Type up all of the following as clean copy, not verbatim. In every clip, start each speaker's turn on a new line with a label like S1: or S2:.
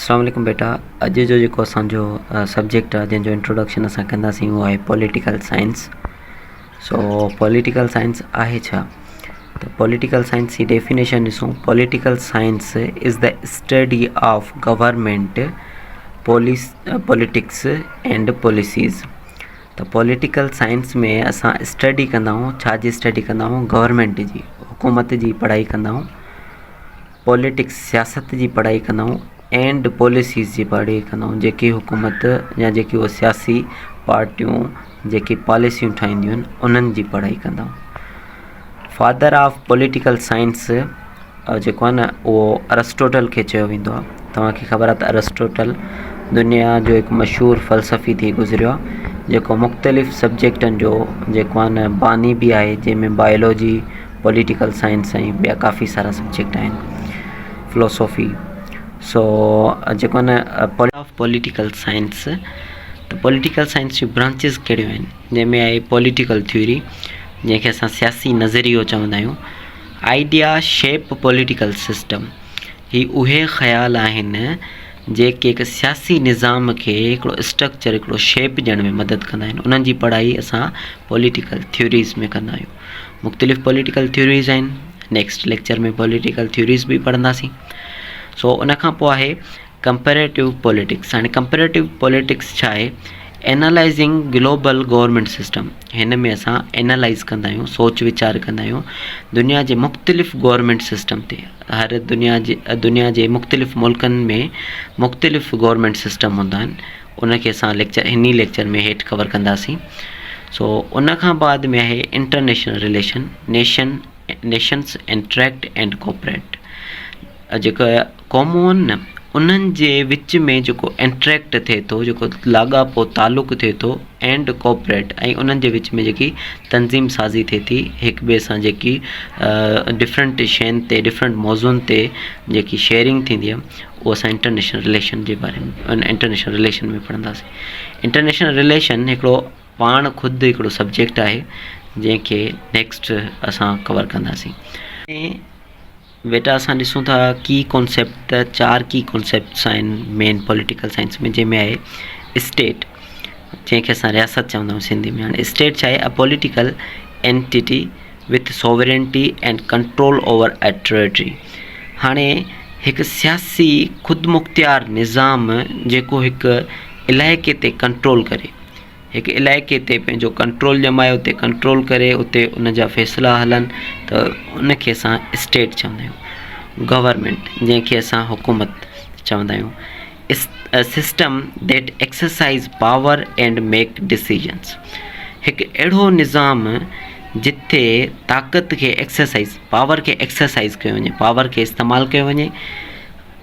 S1: अस्सलाम वालेकुम बेटा। अॼु जो जेको असांजो सब्जेक्ट आहे जंहिंजो इंट्रोडक्शन असां कंदासीं उहो आहे पॉलिटिकल साइंस। सो पॉलिटिकल साइंस आहे छा? त पॉलिटिकल साइंस जी डेफिनेशन ॾिसूं। Political science is the study of government politics and policies. त पॉलिटिकल साइंस में असां स्टडी कंदा आहियूं। छा जी स्टडी कंदा आहियूं? गवर्नमेंट जी, हुकूमत जी पढ़ाई कंदा आहियूं। पॉलिटिक्स सियासत जी पढ़ाई कंदा आहियूं एंड पॉलिसीज़ जी पढ़ाई कंदा आहियूं। जेकी हुकूमत या जेकी उहे सियासी पार्टियूं जेकी पॉलिसियूं ठाहींदियूं आहिनि उन्हनि जी पढ़ाई कंदा आहियूं। फादर ऑफ पॉलिटिकल साइंस जेको आहे न उहो अरिस्टोटल खे चयो वेंदो आहे। तव्हांखे ख़बर आहे त अरिस्टोटल दुनिया जो हिकु मशहूरु फ़लसफ़ी थी गुज़रियो आहे, जेको मुख़्तलिफ़ सब्जेक्टनि जो जेको आहे न बानी बि आहे, जंहिंमें बायोलॉजी, पॉलिटिकल साइंस ऐं ॿिया काफ़ी सारा सब्जेक्ट आहिनि, फ़िलोसॉफ़ी। सो जेको आहे न ऑफ पॉलिटिकल साइंस, त पॉलिटिकल साइंस जूं ब्रांचिस कहिड़ियूं आहिनि? जंहिंमें आहे पॉलिटिकल थ्योरी, जंहिंखे असां सियासी नज़रियो चवंदा आहियूं। Idea shape political system. ही उहे ख़्याल आहिनि जेके हिकु सियासी निज़ाम खे हिकिड़ो स्ट्रक्चर, हिकिड़ो शेप ॾियण में मदद कंदा आहिनि। उन्हनि जी पढ़ाई असां पॉलिटिकल थ्योरीज़ में कंदा आहियूं। मुख़्तलिफ़ पॉलिटिकल थ्योरीज़ आहिनि। नेक्स्ट लेक्चर में पॉलिटिकल थ्योरीज़ बि पढ़ंदासीं। सो उन खां पोइ आहे कंपेरेटिव पॉलिटिक्स। हाणे कंपेरेटिव पॉलिटिक्स छा आहे? एनालाइज़िंग ग्लोबल गवर्नमेंट सिस्टम। हिन में असां एनालाइज़ कंदा आहियूं, सोच वीचार कंदा आहियूं दुनिया जे मुख़्तलिफ़ गवर्नमेंट सिस्टम ते। हर दुनिया जे मुख़्तलिफ़ मुल्कनि में मुख़्तलिफ़ गवर्नमेंट सिस्टम हूंदा आहिनि। उनखे असां हिन लेक्चर में हेठि कवर कंदासीं। सो उन खां बाद में आहे international relation. Nations interact and cooperate. जेका क़ौमूं आहिनि न उन्हनि जे विच में जेको इंटरेक्ट थिए थो, जेको लाॻापो तालुक़ थिए थो, एंड कोऑपरेट, ऐं उन्हनि जे विच में जेकी तंज़ीम साज़ी थिए थी हिक ॿिए सां, जेकी डिफरेंट शयुनि ते, डिफरेंट मौज़ुअनि ते जेकी शेयरिंग थींदी आहे, उहो असां इंटरनेशनल रिलेशन जे बारे में इंटरनेशनल रिलेशन में पढ़ंदासीं। इंटरनेशनल रिलेशन हिकिड़ो पाण ख़ुदि हिकिड़ो सब्जेक्ट आहे जंहिंखे नेक्स्ट असां कवर कंदासीं। बेटा असां ॾिसूं था की कॉन्सेप्ट, 4 की कॉन्सेप्ट्स आहिनि मेन पॉलिटिकल साइंस में, जंहिंमें आहे स्टेट, जंहिंखे असां रियासत चवंदा आहियूं सिंधी में। हाणे स्टेट छा आहे? A political entity with sovereignty and control over a territory. हाणे हिकु सियासी ख़ुदि मुख़्तियार निज़ाम जेको हिकु इलाइक़े ते कंट्रोल करे, हिकु इलाइक़े ते पंहिंजो कंट्रोल ॼमाए, उते कंट्रोल करे, उते उन जा फ़ैसिला हलनि, त उनखे असां स्टेट चवंदा आहियूं। गवर्नमेंट, जंहिंखे असां हुकूमत चवंदा आहियूं। System that exercise power and make decisions. हिकु अहिड़ो निज़ाम जिथे ताक़त खे एक्सरसाइज़, पावर खे एक्सरसाइज़ कयो वञे, पावर खे इस्तेमालु कयो वञे,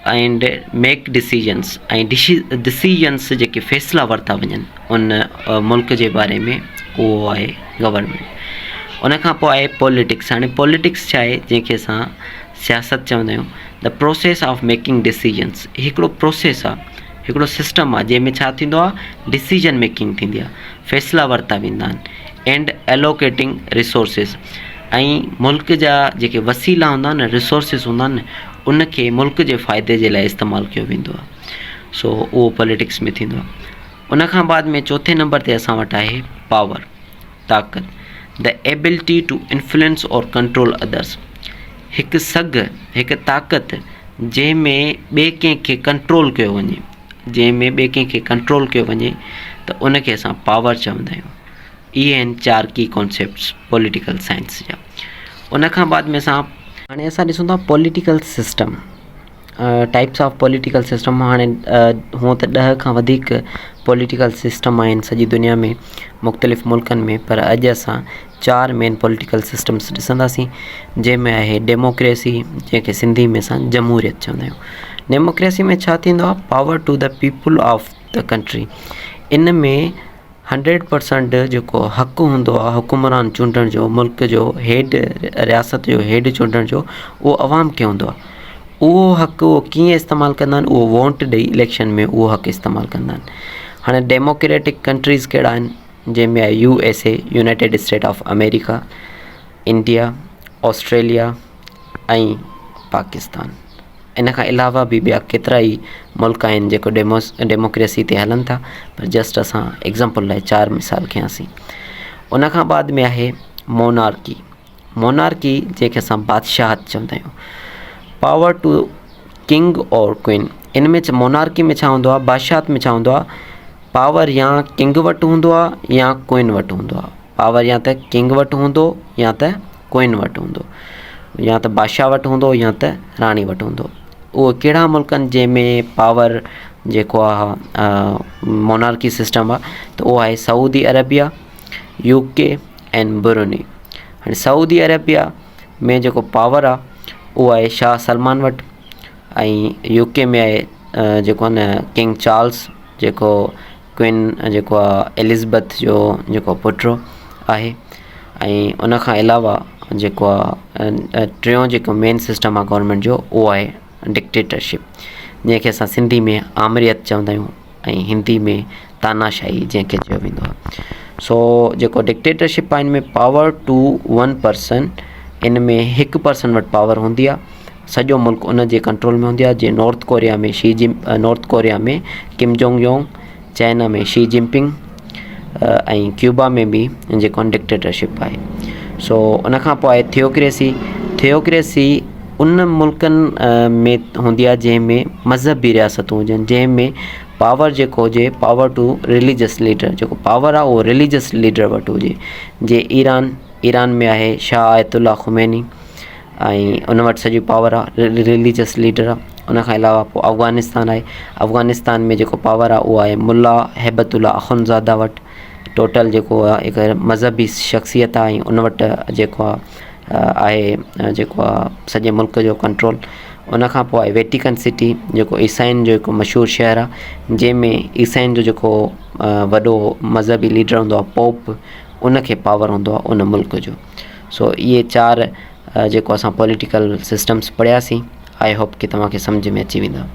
S1: एंड मेक डिसीजन्स, ऐं डिसीजन्स जेके फ़ैसिला वरिता वञनि उन मुल्क जे बारे में, उहो आहे गवर्नमेंट। उन खां पोइ आहे पॉलिटिक्स। हाणे पॉलिटिक्स छा आहे? जंहिंखे असां सियासत चवंदा आहियूं। The process of making decisions. हिकिड़ो प्रोसेस आहे, हिकिड़ो सिस्टम आहे जंहिंमें छा थींदो आहे? डिसीजन मेकिंग थींदी आहे, फ़ैसिला वरिता वेंदा आहिनि। एंड एलोकेटिंग रिसोर्सिस, ऐं मुल्क जा जेके वसीला हूंदा आहिनि, रिसोर्सिस हूंदा आहिनि, उनखे मुल्क जे फ़ाइदे जे लाइ इस्तेमालु कयो वेंदो आहे। सो उहो पॉलिटिक्स में थींदो आहे। उन खां बाद में चौथे नंबर ते असां वटि आहे पावर, ताक़त। द एबिलिटी टू इन्फ्लुएंस और कंट्रोल अदर्स। हिकु सघ, हिकु ताक़त जंहिंमें ॿिए कंहिंखे कंट्रोल कयो वञे, जंहिंमें ॿिए कंहिंखे कंट्रोल कयो वञे, त उनखे असां पावर चवंदा आहियूं। इहे आहिनि 4 की कॉन्सेप्ट्स पॉलिटिकल साइंस जा। उन खां बाद में हाणे असां ॾिसूं था political system, types of political system. हाणे हूअं त 10 खां वधीक पॉलिटिकल सिस्टम आहिनि सॼी दुनिया में, मुख़्तलिफ़ मुल्कनि में, पर अॼु असां 4 मेन पॉलिटिकल सिस्टम्स ॾिसंदासीं। जंहिंमें आहे डेमोक्रेसी, जंहिंखे सिंधी में असां जमहूरियत चवंदा आहियूं। डेमोक्रेसी में छा थींदो आहे? Power to the people of the country. इन में 100% जेको हक़ु हूंदो आहे हुकुमरान चूंडण जो, मुल्क जो हेड, रियासत जो हेड चूंडण जो, उहो अवाम खे हूंदो आहे। उहो हक़ु उहो कीअं इस्तेमालु कंदा आहिनि? उहो वोट ॾेई इलेक्शन में उहो हक़ु इस्तेमालु कंदा आहिनि। हाणे डेमोक्रेटिक कंट्रीज़ कहिड़ा आहिनि? जंहिंमें आहे USA, United state of America, India, Australia ऐं पाकिस्तान इन खां अलावा बि ॿिया केतिरा ई मुल्क आहिनि जेको डेमोक्रेसी ते हलनि था, पर जस्ट असां एग्ज़ाम्पल लाइ 4 मिसाल खयासीं। उन खां बाद में आहे मोनार्की। मोनार्की जंहिंखे असां बादशाहत चवंदा आहियूं, पावर टू किंग और क्वीन। इन में मोनार्की में छा हूंदो आहे, बादशाहत में छा हूंदो आहे, पावर या किंग वटि हूंदो आहे या क्वीन वटि हूंदो आहे। पावर या त किंग वटि हूंदो या त क्वीन वटि हूंदो, या त बादशाह वटि हूंदो या त राणी वटि हूंदो। उहो कहिड़ा मुल्क आहिनि जंहिंमें पावर जेको आहे मोनार्की सिस्टम आहे, त उहो आहे Saudi Arabia, UK and Brunei. हाणे सऊदी अरबिया में जेको पावर आहे उहो आहे शाह सलमान वटि, ऐं UK में आहे जेको आहे न किंग चार्ल्स, जेको क्वीन जेको आहे एलिज़ाबेथ जो जेको पुटु आहे। ऐं उन खां अलावा जेको आहे टियों जेको मेन सिस्टम आहे गवर्नमेंट जो, उहो आहे डिक्टेटरशिप, जंहिंखे असां सिंधी में आमरियत चवंदा आहियूं ऐं हिंदी में तानाशाही जंहिंखे चयो वेंदो आहे। सो जेको डिक्टेटरशिप आहे, इन में पावर टू 1 पर्सन, इन में 1 पर्सन वटि पावर हूंदी आहे, सॼो मुल्क उन जे कंट्रोल में हूंदी आहे। जीअं नॉर्थ कोरिया में किम जोंग योंग, चाइना में शी जिनपिंग, ऐं क्यूबा में बि जेको डिक्टेटरशिप आहे। सो उन खां पोइ आहे थियोक्रेसी उन मुल्कनि में हूंदी आहे जंहिंमें मज़हबी रियासतूं हुजनि, जंहिंमें पावर जेको हुजे पावर टू रिलीजियस लीडर, जेको पावर आहे उहो रिलीजियस लीडर वटि हुजे। जीअं ईरान में आहे शाह आयतुल्ला खुमैनी, ऐं उन वटि सॼी पावर आहे, रिलीजियस लीडर आहे। उन खां अलावा पोइ अफ़गानिस्तान आहे, अफ़गानिस्तान में जेको पावर आहे उहो आहे मुल्ला हैबतुल्ला अख़ुनज़ादा वटि। टोटल जेको आहे हिकु मज़हबी शख़्सियत आहे, ऐं उन वटि जेको आहे जेको आहे सॼे मुल्क जो कंट्रोल। उन खां पोइ आहे वेटिकन सिटी, जेको ईसाइनि जो हिकु मशहूरु शहरु आहे, जंहिंमें ईसाइनि जो जेको वॾो मज़हबी लीडर हूंदो आहे पोप, उनखे पावर हूंदो आहे उन मुल्क जो। सो इहे 4 जेको असां पॉलिटिकल सिस्टम्स पढ़ियासीं। आई होप कि तव्हांखे सम्झ में अची वेंदा।